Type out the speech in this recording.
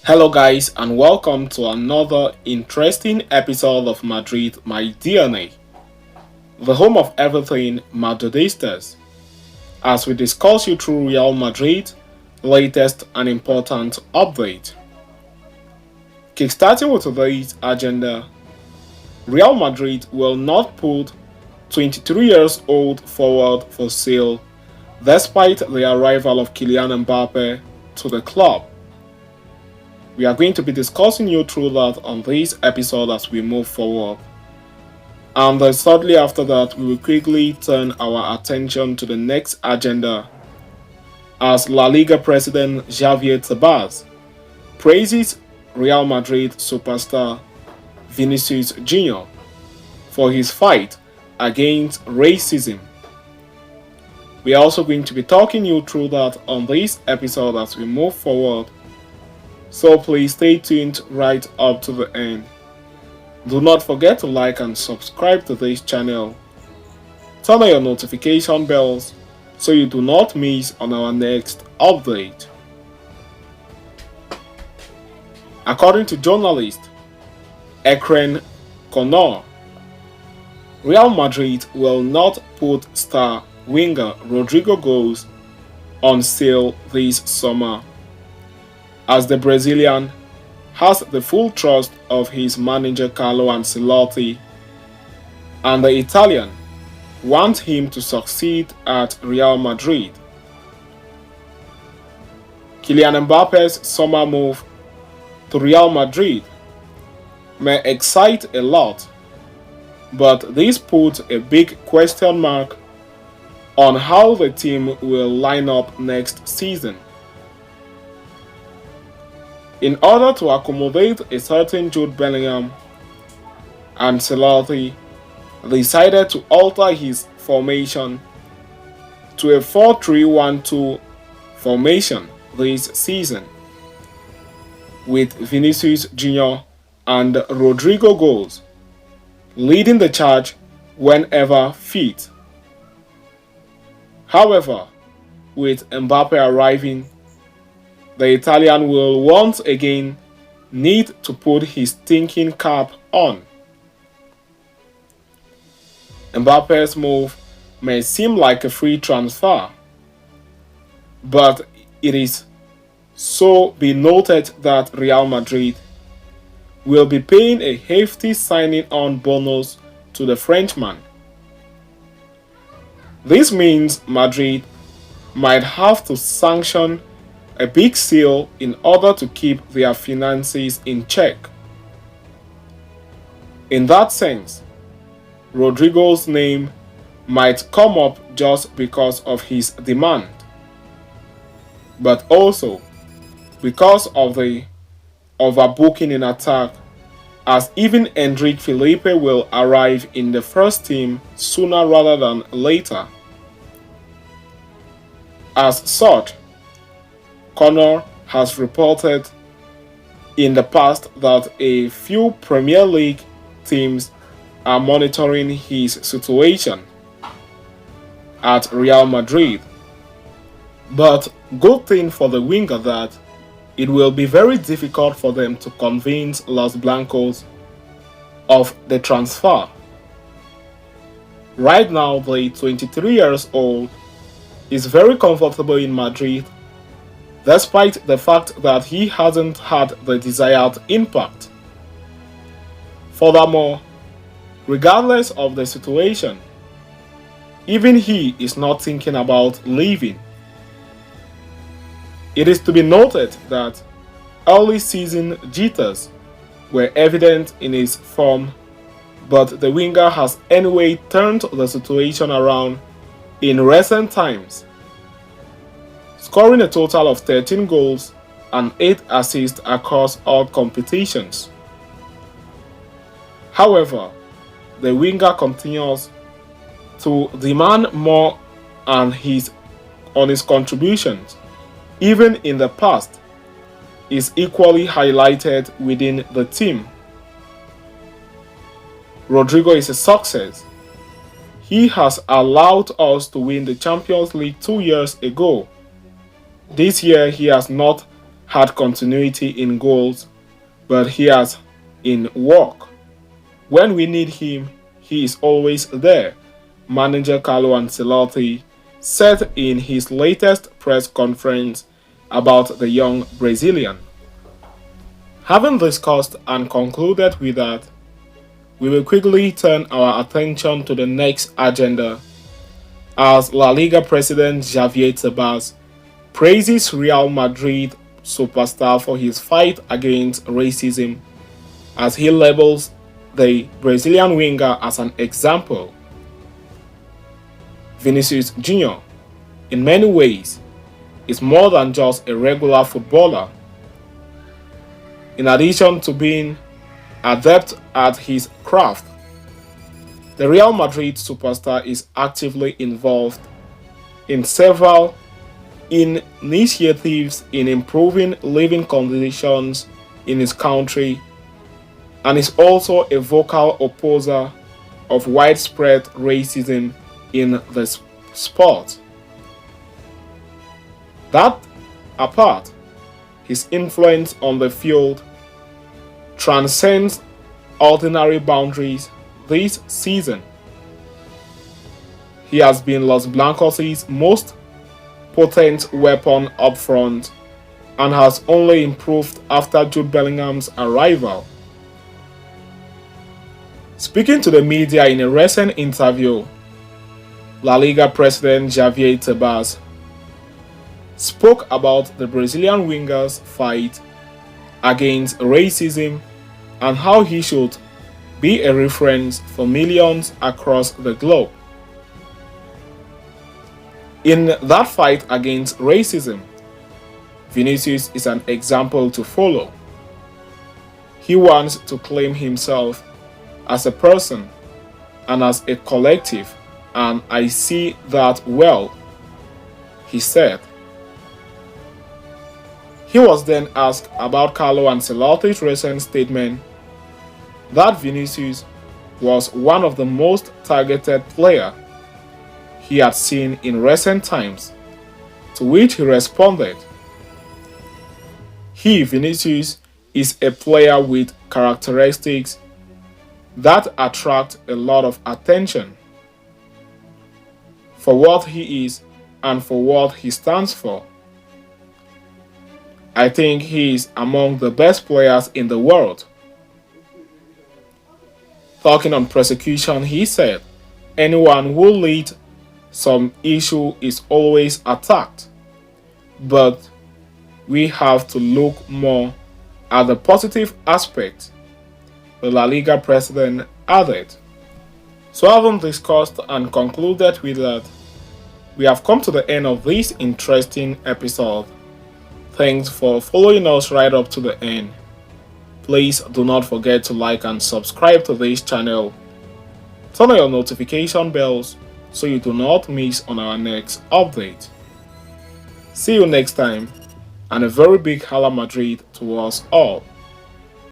Hello, guys, and welcome to another interesting episode of Madrid, my DNA, the home of everything Madridistas, as we discuss you through Real Madrid, latest and important update. Kickstarting with today's agenda, Real Madrid will not put 23 years old forward for sale despite the arrival of Kylian Mbappe to the club. We are going to be discussing you through that on this episode as we move forward. And then shortly after that, we will quickly turn our attention to the next agenda as La Liga president Javier Tebas praises Real Madrid superstar Vinicius Jr. for his fight against racism. We are also going to be talking you through that on this episode as we move forward. So please stay tuned right up to the end. Do not forget to like and subscribe to this channel. Turn on your notification bells so you do not miss on our next update. According to journalist Ekren Connor, Real Madrid will not put star winger Rodrigo goals on sale this summer, as the Brazilian has the full trust of his manager Carlo Ancelotti, and the Italian wants him to succeed at Real Madrid. Kylian Mbappe's summer move to Real Madrid may excite a lot, but this puts a big question mark on how the team will line up next season. In order to accommodate a certain Jude Bellingham, Ancelotti decided to alter his formation to a 4-3-1-2 formation this season, with Vinicius Jr. and Rodrigo goals leading the charge whenever fit. However, with Mbappe arriving, the Italian will once again need to put his thinking cap on. Mbappe's move may seem like a free transfer, but it is so be noted that Real Madrid will be paying a hefty signing-on bonus to the Frenchman. This means Madrid might have to sanction a big sale in order to keep their finances in check. In that sense, Rodrigo's name might come up just because of his demand, but also because of the overbooking in attack, as even Endrick Felipe will arrive in the first team sooner rather than later. As such, Connor has reported in the past that a few Premier League teams are monitoring his situation at Real Madrid. But good thing for the winger that it will be very difficult for them to convince Los Blancos of the transfer. Right now, the 23 years old is very comfortable in Madrid, despite the fact that he hasn't had the desired impact. Furthermore, regardless of the situation, even he is not thinking about leaving. It is to be noted that early season jitters were evident in his form, but the winger has anyway turned the situation around in recent times, scoring a total of 13 goals and 8 assists across all competitions. However, the winger continues to demand more on his contributions, even in the past, is equally highlighted within the team. Rodrigo is a success. He has allowed us to win the Champions League 2 years ago. This year he has not had continuity in goals, but he has in work. When we need him, he is always there, manager Carlo Ancelotti said in his latest press conference about the young Brazilian. Having discussed and concluded with that, we will quickly turn our attention to the next agenda as La Liga president Javier Tebas praises Real Madrid superstar for his fight against racism as he labels the Brazilian winger as an example. Vinicius Jr., in many ways, is more than just a regular footballer. In addition to being adept at his craft, the Real Madrid superstar is actively involved in several initiatives in improving living conditions in his country and is also a vocal opposer of widespread racism in the sport. That apart, his influence on the field transcends ordinary boundaries this season. He has been Los Blancos' most potent weapon up front and has only improved after Jude Bellingham's arrival. Speaking to the media in a recent interview, La Liga president Javier Tebas spoke about the Brazilian winger's fight against racism and how he should be a reference for millions across the globe. In that fight against racism, Vinicius is an example to follow. He wants to claim himself as a person and as a collective, and I see that well, he said. He was then asked about Carlo Ancelotti's recent statement that Vinicius was one of the most targeted players he had seen in recent times, to which he responded, Vinicius, is a player with characteristics that attract a lot of attention for what he is and for what he stands for. I think he is among the best players in the world. Talking on prosecution, he said, anyone who leads some issue is always attacked, but we have to look more at the positive aspect, the La Liga president added. So having discussed and concluded with that, we have come to the end of this interesting episode. Thanks for following us right up to the end. Please do not forget to like and subscribe to this channel. Turn on your notification bells so you do not miss on our next update. See you next time, and a very big Hala Madrid to us all.